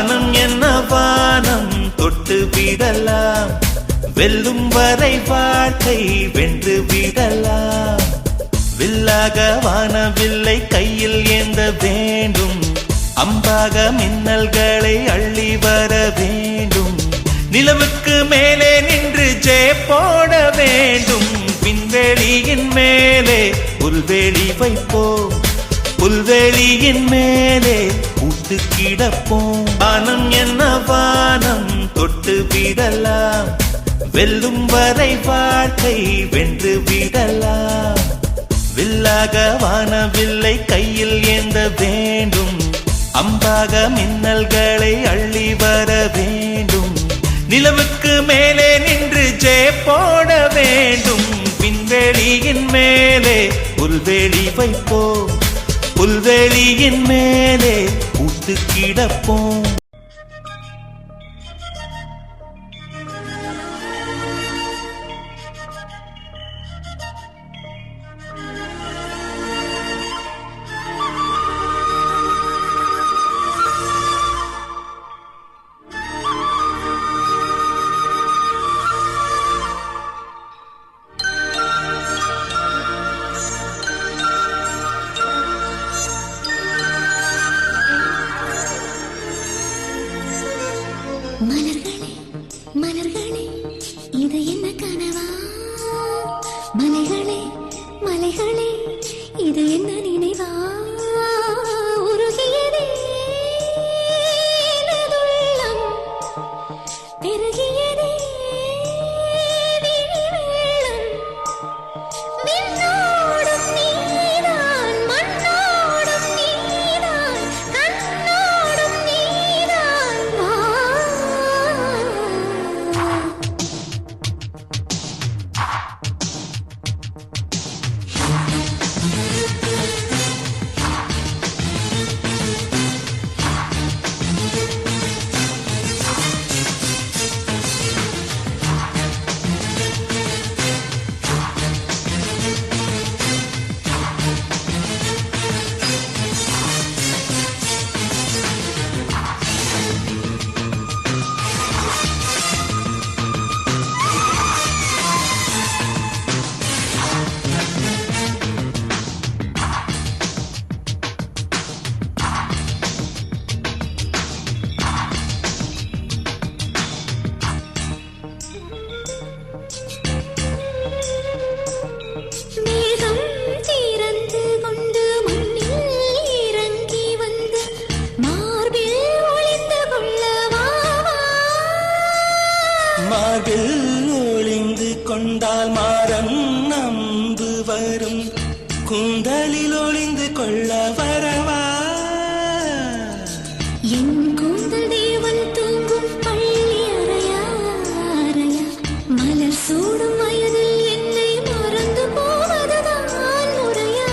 வானம் என்ன வானம் தொட்டு விடலாம், வெல்லும் வரை வாழ்க்கை வென்று விடலாம். வில்லாக வானவில்லை கையில் ஏந்த வேண்டும், அம்பாக மின்னல்களை அள்ளி வர வேண்டும். நிலவுக்கு மேலே நின்று ஜெய போட வேண்டும். விண்வெளியின் மேலே புல்வெளி வைப்போம், புல்வெளியின் மேலே பூத்து கிடப்போம். வானம் என்ன வானம் தொட்டு விடலாம், வெல்லும் வரை வாழ்க்கை வென்று விடலாம். வில்லாக வானவில்லை கையில் ஏந்த வேண்டும், அம்பாக மின்னல்களை அள்ளி வர வேண்டும். நிலவுக்கு மேலே நின்று ஜெய போட வேண்டும். விண்வெளியின் மேலே புல்வெளி வைப்போம், புல்வெளியின் மேலே பூத்து கிடப்போம். மலர்களே மலர்களே இது என்ன கனவா, மலைகளே மலைகளே இது என்ன நினைவா, உருகியதே உள்ளம், பெருகியதே விழிவெள்ளம். விண்ணோடும் நீதான், மண்ணோடும் நீதான், கண்ணோடும் நீதான், வா. மார்பில் ஒளிந்து கொண்டால் மாறம் நம்பு வரும், கூந்தலில் ஒளிந்து கொள்ள வரவா. என் கூந்தல் தேவன் தூங்கும் பள்ளி அறையா அறையா, மலர் சூடும் வயதில் என்னை மறந்து போவதுதான் முறையா.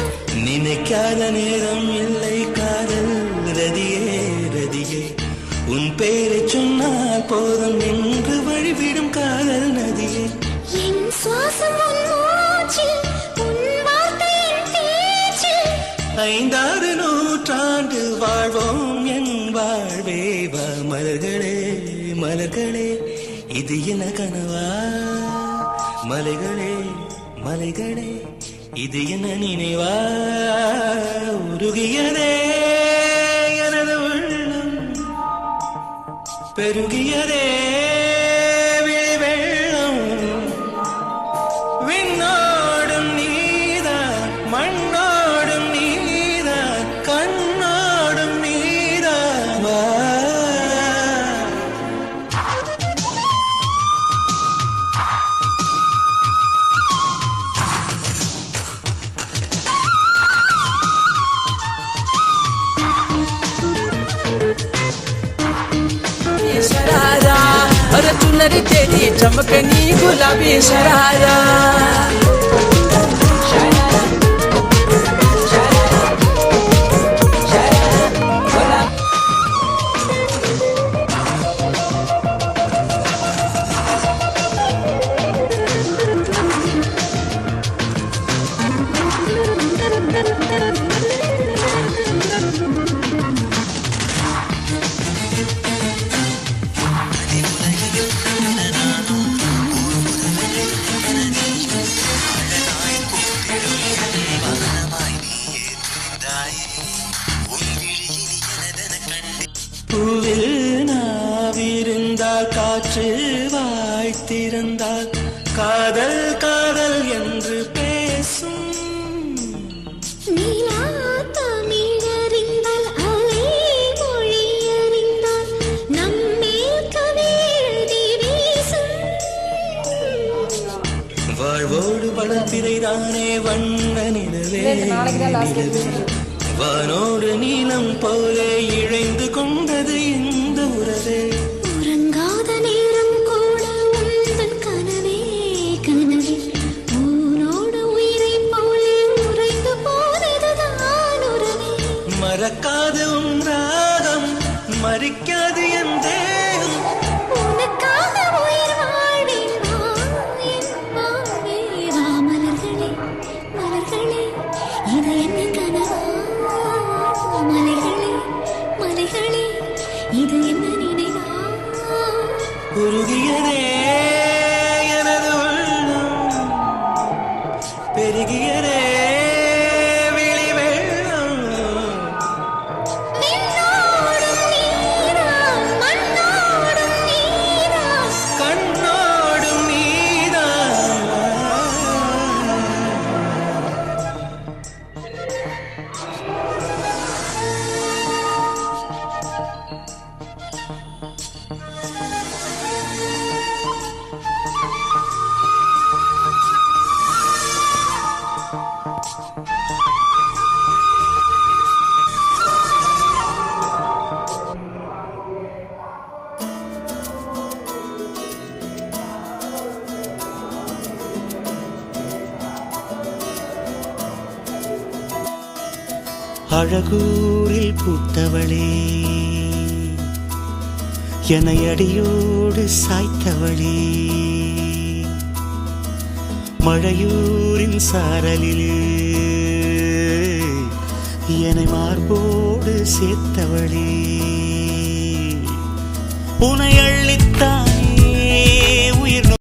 நினைக்காத நேரம் இல்லை காதல் ரதியே ரதியே, உன் பேரை சொன்னால் போதும் என்று வழிவிடும் காதல் நதியே. என் சுவாசம் உன் மூச்சில், உன் வார்த்தையின் பேச்சில். 5-6 நூற்றாண்டு வாழ்வோம் என் வாழ்வே வா. மலர்களே மலர்களே இது என்ன கனவா, மலைகளே மலைகளே இது என்ன நினைவா, உருகியதே எனது உள்ளம், பெருகியதே விழிவெள்ளம். விண்ணோடும் நீதான், மண்ணோடும் நீதான், கண்ணோடும் நீதான், வா. शरारा और चुनरी तेरी चमकनी गुलाबी शरारा. பூவில் நாவிருந்தால் காற்று வாய்த்திருந்தால் காதல் காதல் என்று பேசும். நீலா தமிழறிந்தால் அலை மொழியறிந்தால் நம்மேல் கவிழ்தி வீசும். வாழ்வோடு வளர்ப்பிறைதானே வண்ண நிலவே நிலவே. வானோடு நீளம் போலே இழைந்து கொண்டது இந்த உறவே. உறங்காத நேரம் கூட உந்தன் கனவே கனவே. ஊனோடு உயிரை போலே உறைந்து போனதுதான் உறவே. மறக்காது உன் ராகம் மறிக்காது என் தேகம். உனக்காக உயிர் வாழ்வேன் நான் என் வாழ்வே. வா மலர்களே மலர்களே இது என்ன கனவா? மலைகளே மலைகளே இது என்ன நினைவா? உருகியதே எனது உள்ளம், பெருகியதே விழி வெள்ளம். விண்ணோடும் நீதான் மண்ணோடும் நீதான். கண்ணோடும் நீதான். அழகூரில் பூத்தவளே என்னை அடியோடு சாய்த்தவளே. மழையூரின் சாரலிலே என்னை மார்போடு சேர்த்தவளே. உனை அள்ளித்தான்